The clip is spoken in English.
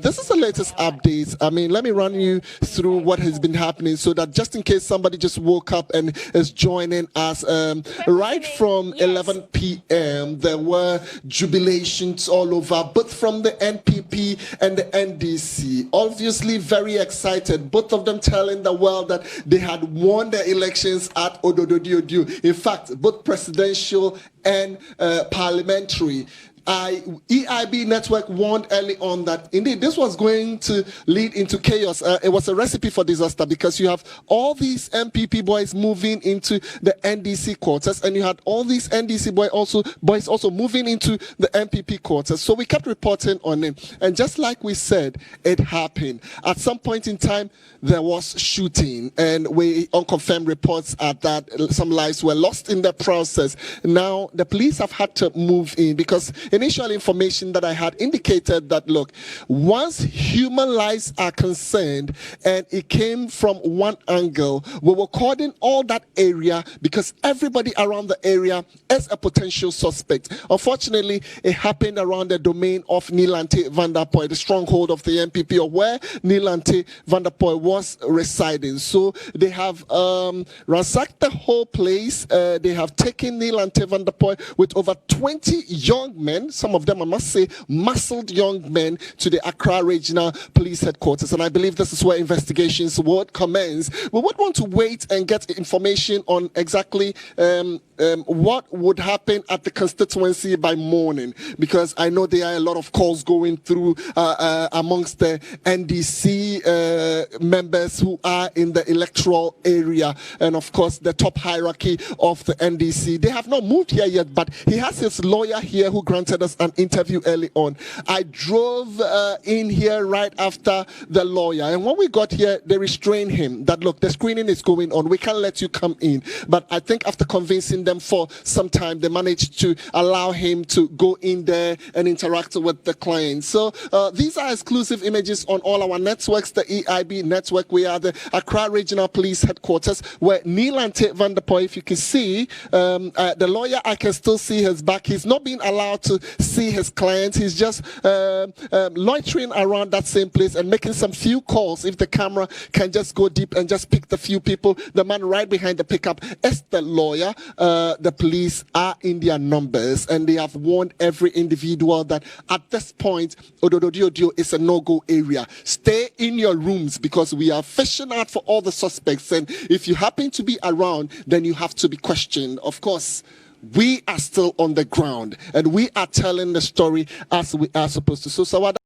This is the latest updates. I mean, let me run you through what has been happening so that just in case somebody just woke up and is joining us, right from 11 p.m., there were jubilations all over, both from the NPP and the NDC. Obviously, very excited, both of them telling the world that they had won the elections at Odododiodio. In fact, both presidential and parliamentary. EIB network warned early on that indeed this was going to lead into chaos. It was a recipe for disaster because you have all these MPP boys moving into the NDC quarters, and you had all these NDC boys also moving into the MPP quarters. So we kept reporting on it, and just like we said, it happened. At some point in time, there was shooting, and we unconfirmed reports at that some lives were lost in the process. Now the police have had to move in because initial information that I had indicated that, look, once human lives are concerned and it came from one angle, we were cordon all that area because everybody around the area is a potential suspect. Unfortunately, it happened around the domain of Nii Lante Vanderpuye, the stronghold of the MPP, or where Nii Lante Vanderpuye was residing. So they have ransacked the whole place. They have taken Nii Lante Vanderpuye with over 20 young men, some of them, I must say, muscled young men, to the Accra Regional Police Headquarters. And I believe this is where investigations would commence. We would want to wait and get information on exactly what would happen at the constituency by morning, because I know there are a lot of calls going through amongst the NDC members who are in the electoral area, and of course the top hierarchy of the NDC. They have not moved here yet, but he has his lawyer here who granted us an interview early on. I drove in here right after the lawyer, and when we got here, they restrained him that, look, the screening is going on, we can't let you come in. But I think after convincing them for some time, they managed to allow him to go in there and interact with the client. So these are exclusive images on all our networks. The EIB network, we are the Accra Regional Police Headquarters, where Nii Lante Vanderpuye, if you can see, the lawyer, I can still see his back. He's not being allowed to see his client. He's just loitering around that same place and making some few calls. If the camera can just go deep and just pick the few people, the man right behind the pickup is the lawyer. The police are in their numbers, and they have warned every individual that at this point, Odododiodio is a no-go area. Stay in your rooms because we are fishing out for all the suspects, and if you happen to be around, then you have to be questioned. Of course, we are still on the ground, and we are telling the story as we are supposed to. So, Sawada.